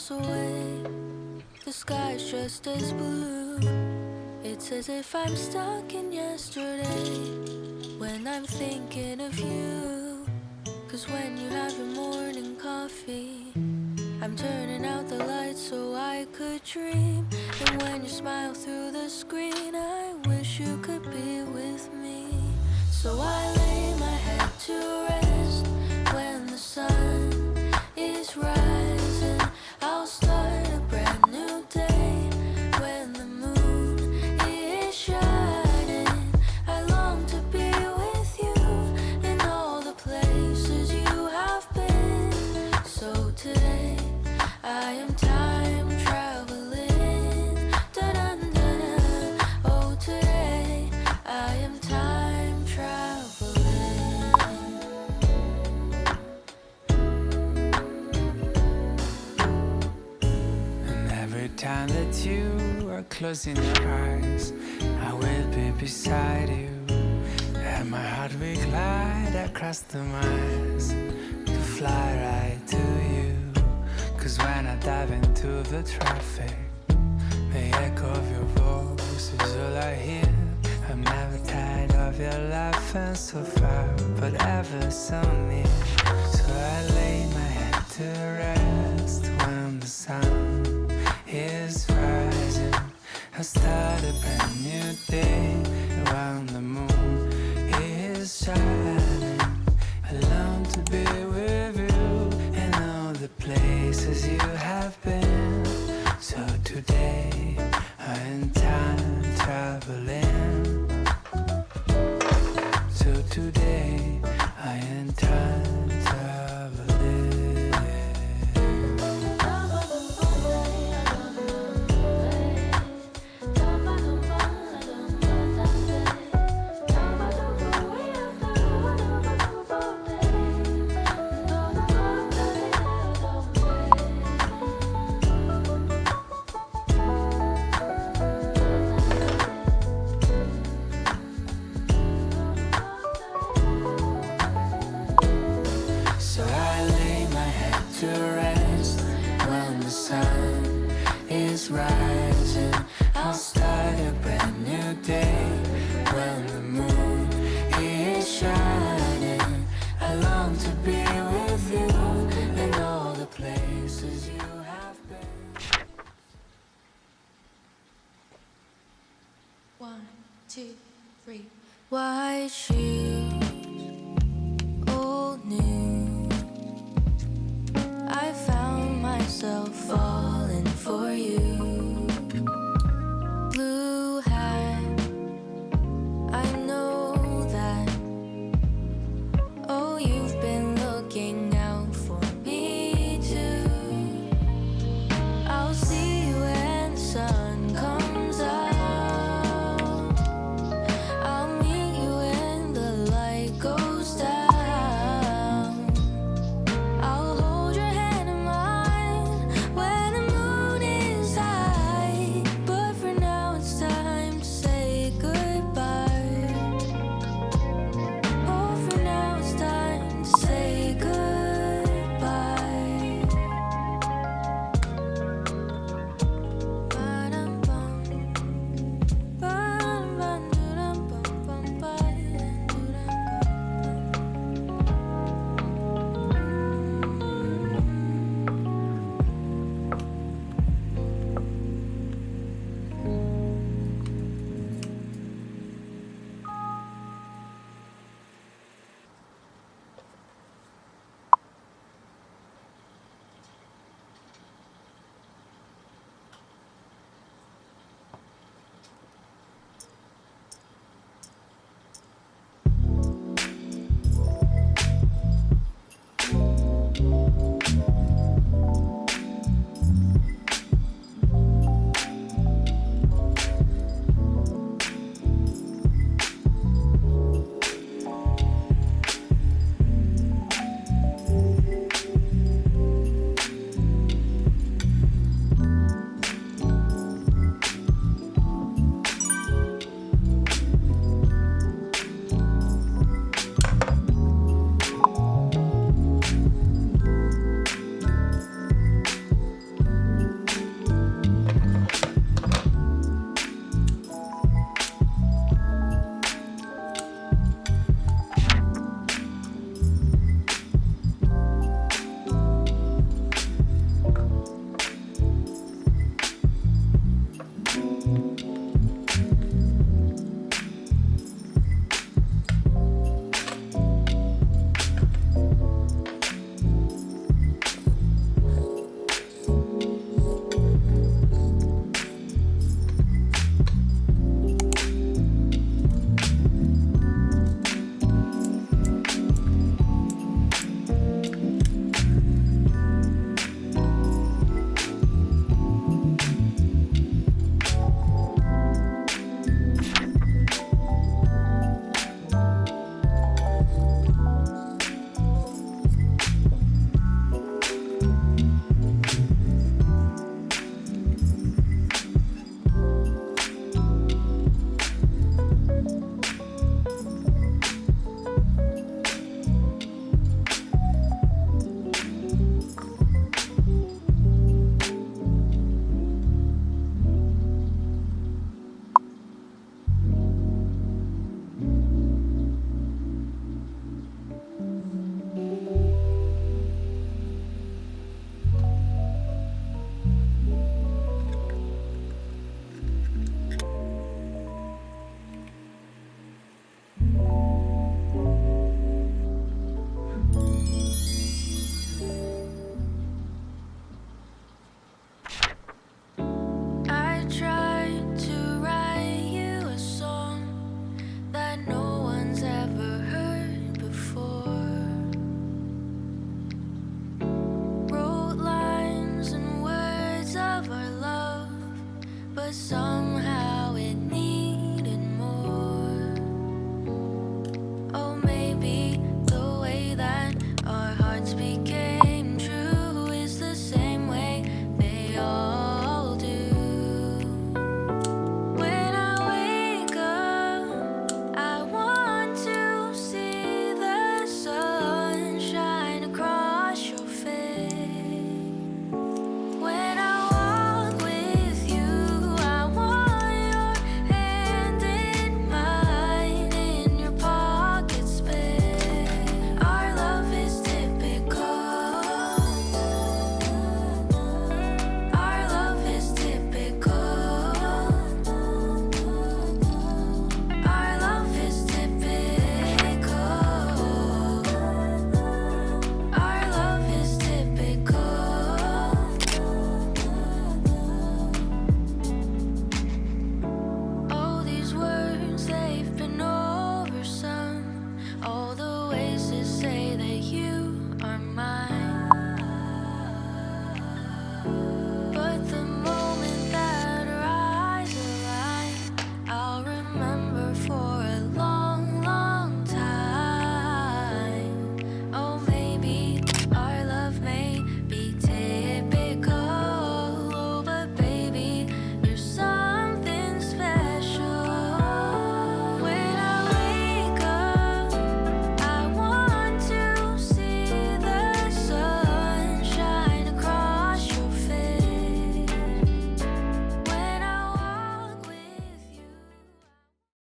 miles away, the sky's just as blue. It's as if I'm stuck in yesterday when I'm thinking of you. 'Cause when you have your morning coffee, I'm turning out the lights so I could dream. And when you smile through the screen, I wish you could be with me. So I lay my head to rest when the sun is rising. I'll start a brand new day when the moon is shining. I long to be with you in all the places you have been. So today I am time traveling. Da-dun-da-da. Oh, today I am time traveling. And every time that you are closing your eyes, I will be beside you. And my heart will glide across the miles to fly right to you. 'Cause when I dive into the traffic, the echo of your voice is all I hear. I'm never tired of your laughing so far, but ever so near. So I lay my head to rest when the sun is rising. I start a brand new day when the moon is shining. I long to be with you in all the places you have been. So today I am time traveling. So today I am time traveling. So I lay my head to rest when the sun is rising. I'll start a brand new day when the moon is shining. I long to be with you in all the places you have been. 1, 2, 3. White shoes, old news. I found myself falling for you. Blue hat, I know that. Oh, you've been looking out for me too. I'll see you when the sun comes out. I'll meet you in the light. song.